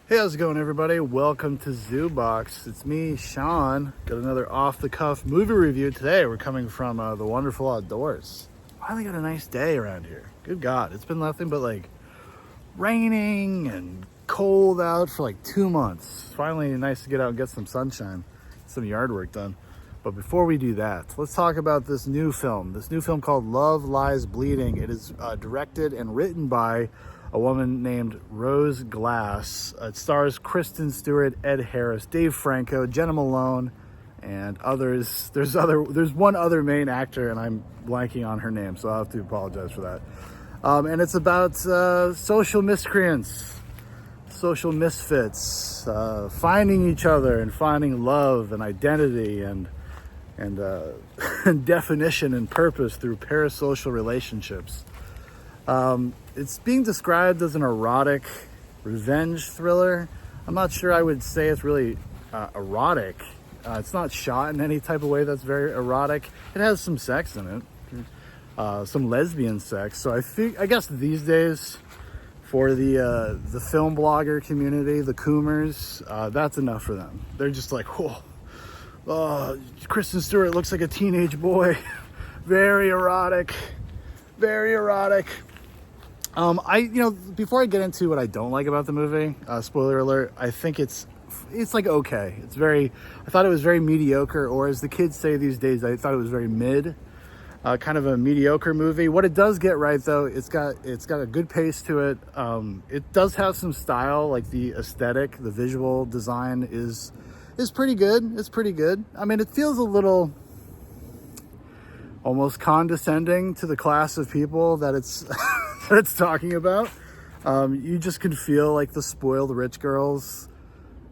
Hey, how's it going, everybody? Welcome to ZooBox. It's me, Shaun. Got another off-the-cuff movie review today. We're coming from the wonderful outdoors. Finally got a nice day around here. Good God, it's been nothing but like raining and cold out for like 2 months. Finally nice to get out and get some sunshine, some yard work done. But before we do that, let's talk about this new film called Love Lies Bleeding. It is directed and written by a woman named Rose Glass. It stars Kristen Stewart, Ed Harris, Dave Franco, Jenna Malone, and others. There's one other main actor, and I'm blanking on her name, so I'll have to apologize for that. And it's about social miscreants, social misfits, finding each other and finding love and identity and definition and purpose through parasocial relationships. It's being described as an erotic revenge thriller. I'm not sure I would say it's really erotic. It's not shot in any type of way that's very erotic. It has some sex in it, some lesbian sex. So I guess these days, for the film blogger community, the Coomers, that's enough for them. They're just like, oh, Kristen Stewart looks like a teenage boy. Very erotic. Very erotic. Before I get into what I don't like about the movie, spoiler alert, I think it's like okay. I thought it was very mediocre, or as the kids say these days, I thought it was very mid. Kind of a mediocre movie. What it does get right, though, it's got a good pace to it. It does have some style, like the aesthetic, the visual design is pretty good. It's pretty good. I mean, it feels a little almost condescending to the class of people that it's that it's talking about. You just can feel like the spoiled rich girls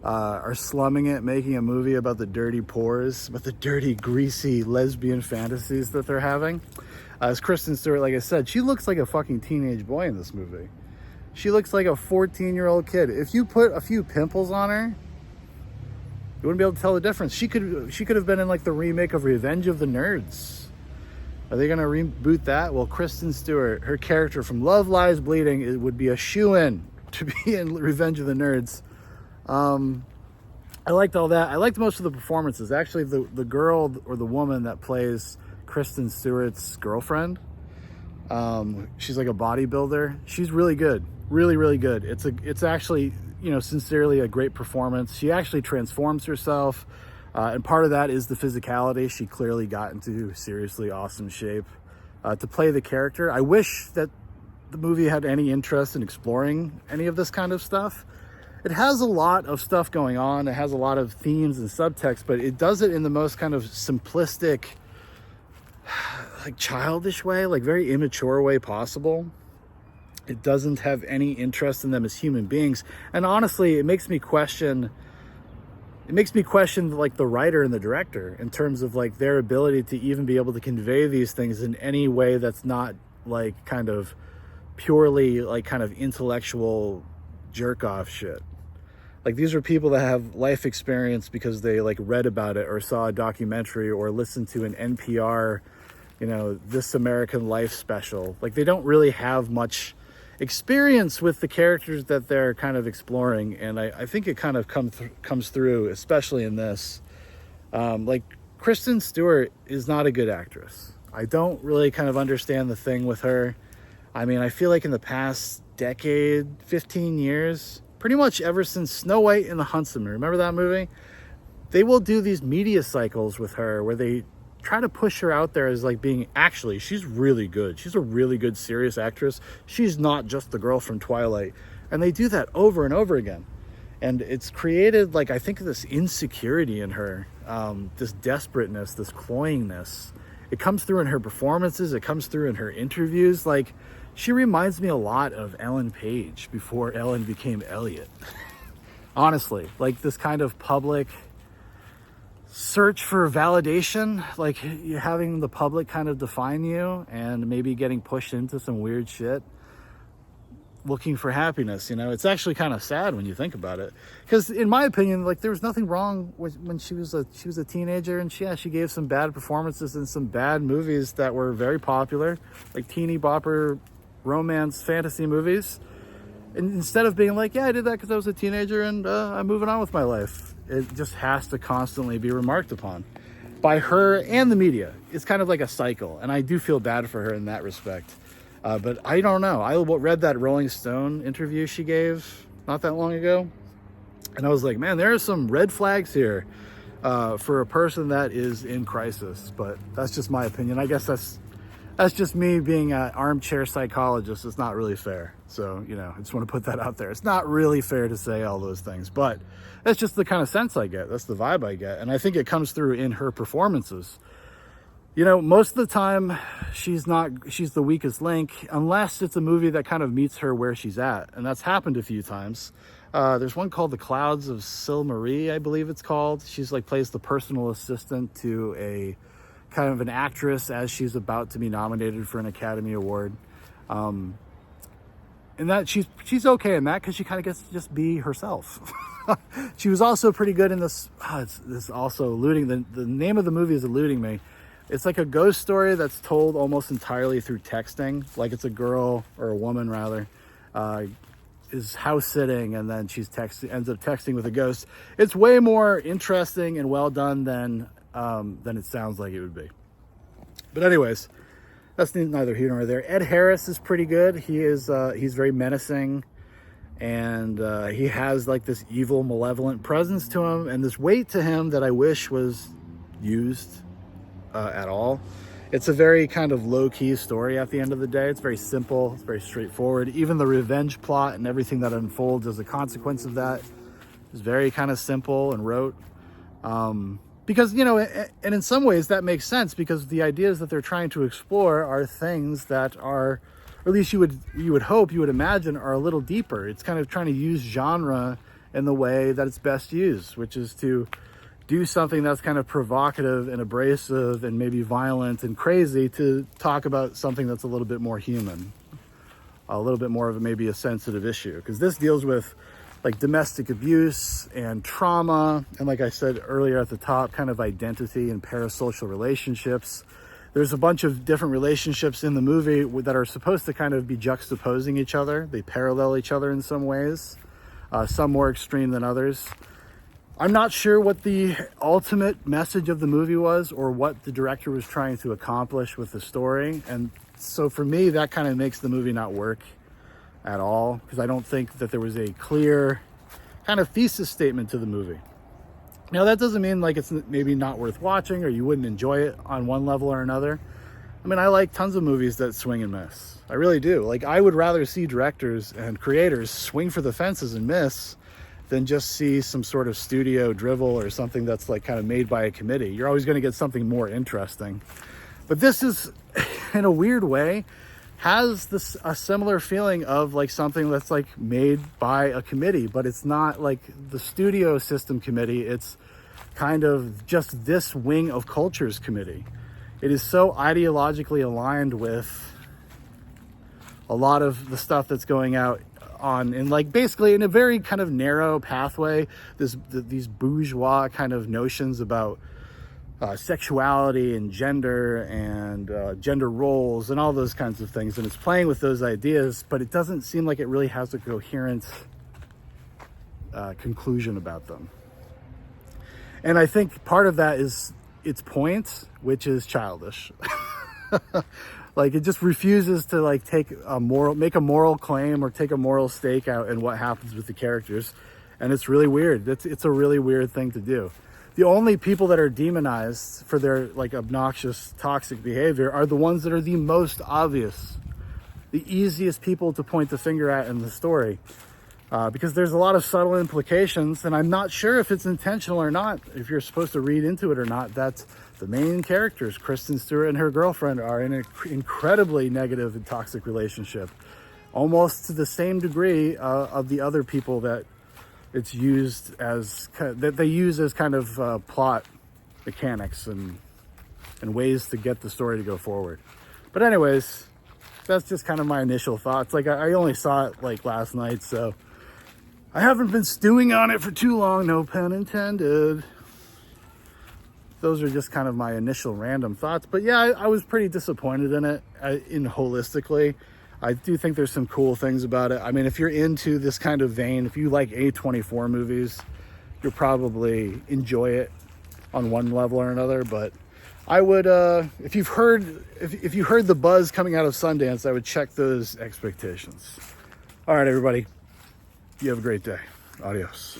are slumming it, making a movie about the dirty pores, about the dirty, greasy lesbian fantasies that they're having. As Kristen Stewart, like I said, she looks like a fucking teenage boy in this movie. She looks like a 14-year-old kid. If you put a few pimples on her, you wouldn't be able to tell the difference. She could have been in like the remake of Revenge of the Nerds. Are they gonna reboot that? Well, Kristen Stewart, her character from Love Lies Bleeding, it would be a shoo-in to be in Revenge of the Nerds. I liked all that. I liked most of the performances. Actually, the girl or the woman that plays Kristen Stewart's girlfriend, she's like a bodybuilder. She's really good, really, really good. It's actually, sincerely a great performance. She actually transforms herself. And part of that is the physicality. She clearly got into seriously awesome shape to play the character. I wish that the movie had any interest in exploring any of this kind of stuff. It has a lot of stuff going on. It has a lot of themes and subtext, but it does it in the most kind of simplistic, like childish way, like very immature way possible. It doesn't have any interest in them as human beings. And honestly, it makes me question like the writer and the director in terms of like their ability to even be able to convey these things in any way that's not like kind of purely like kind of intellectual jerk off shit. Like these are people that have life experience because they like read about it or saw a documentary or listened to an NPR, This American Life special. Like they don't really have much experience with the characters that they're kind of exploring, and I think it kind of comes through, especially in this. Like Kristen Stewart is not a good actress. I don't really kind of understand the thing with her. I mean, I feel like in the past decade, 15 years, pretty much ever since Snow White and the Huntsman, remember that movie? They will do these media cycles with her where they try to push her out there as like being, actually, she's really good. She's a really good, serious actress. She's not just the girl from Twilight. And they do that over and over again. And it's created, like, I think this insecurity in her, this desperateness, this cloyingness. It comes through in her performances. It comes through in her interviews. Like, she reminds me a lot of Ellen Page before Ellen became Elliot. Honestly, like this kind of public search for validation, like you're having the public kind of define you and maybe getting pushed into some weird shit, looking for happiness. It's actually kind of sad when you think about it, because in my opinion, like there was nothing wrong with when she was a teenager, and she gave some bad performances in some bad movies that were very popular, like teeny bopper romance fantasy movies. And instead of being like, yeah, I did that because I was a teenager and I'm moving on with my life, it just has to constantly be remarked upon by her and the media. It's kind of like a cycle, and I do feel bad for her in that respect. But I don't know. I read that Rolling Stone interview she gave not that long ago, and I was like, man, there are some red flags here for a person that is in crisis. But that's just my opinion. I guess that's just me being an armchair psychologist. It's not really fair. So, you know, I just want to put that out there. It's not really fair to say all those things, but that's just the kind of sense I get. That's the vibe I get. And I think it comes through in her performances. You know, most of the time she's the weakest link, unless it's a movie that kind of meets her where she's at. And that's happened a few times. There's one called The Clouds of Silmarie, I believe it's called. She's like plays the personal assistant to a kind of an actress as she's about to be nominated for an Academy Award. And that she's okay in that because she kind of gets to just be herself. She was also pretty good in this. This also eluding the name of the movie is eluding me. It's like a ghost story that's told almost entirely through texting. Like it's a girl or a woman rather is house sitting and then ends up texting with a ghost. It's way more interesting and well done than it sounds like it would be. But anyways, that's neither here nor there. Ed Harris is pretty good. He's very menacing, and he has like this evil, malevolent presence to him and this weight to him that I wish was used at all. It's a very kind of low-key story at the end of the day. It's very simple. It's very straightforward. Even the revenge plot and everything that unfolds as a consequence of that is very kind of simple and rote. Because, you know, and in some ways that makes sense because the ideas that they're trying to explore are things that are, or at least you would hope, you would imagine, are a little deeper. It's kind of trying to use genre in the way that it's best used, which is to do something that's kind of provocative and abrasive and maybe violent and crazy to talk about something that's a little bit more human, a little bit more of maybe a sensitive issue. Because this deals with like domestic abuse and trauma. And like I said earlier at the top, kind of identity and parasocial relationships. There's a bunch of different relationships in the movie that are supposed to kind of be juxtaposing each other. They parallel each other in some ways, some more extreme than others. I'm not sure what the ultimate message of the movie was or what the director was trying to accomplish with the story. And so for me, that kind of makes the movie not work at all, because I don't think that there was a clear kind of thesis statement to the movie. Now, that doesn't mean like it's maybe not worth watching or you wouldn't enjoy it on one level or another. I mean, I like tons of movies that swing and miss. I really do. Like, I would rather see directors and creators swing for the fences and miss than just see some sort of studio drivel or something that's like kind of made by a committee. You're always going to get something more interesting. But this is, in a weird way, has a similar feeling of like something that's like made by a committee, but it's not like the studio system committee. It's kind of just this wing of cultures committee. It is so ideologically aligned with a lot of the stuff that's going out on, and like basically in a very kind of narrow pathway, these bourgeois kind of notions about sexuality and gender roles and all those kinds of things. And it's playing with those ideas, but it doesn't seem like it really has a coherent conclusion about them. And I think part of that is its point, which is childish. Like, it just refuses to like make a moral claim or take a moral stake out in what happens with the characters. And it's really weird. It's a really weird thing to do. The only people that are demonized for their like obnoxious, toxic behavior are the ones that are the most obvious, the easiest people to point the finger at in the story. Because there's a lot of subtle implications, and I'm not sure if it's intentional or not, if you're supposed to read into it or not, that the main characters, Kristen Stewart and her girlfriend, are in an incredibly negative and toxic relationship, almost to the same degree of the other people that it's used as, that they use as kind of plot mechanics and ways to get the story to go forward. But anyways, that's just kind of my initial thoughts. Like, I only saw it like last night, so I haven't been stewing on it for too long, no pun intended. Those are just kind of my initial random thoughts. But yeah, I was pretty disappointed in it, holistically. I do think there's some cool things about it. I mean, if you're into this kind of vein, if you like A24 movies, you'll probably enjoy it on one level or another. But I would, if you heard the buzz coming out of Sundance, I would check those expectations. All right, everybody, you have a great day. Adios.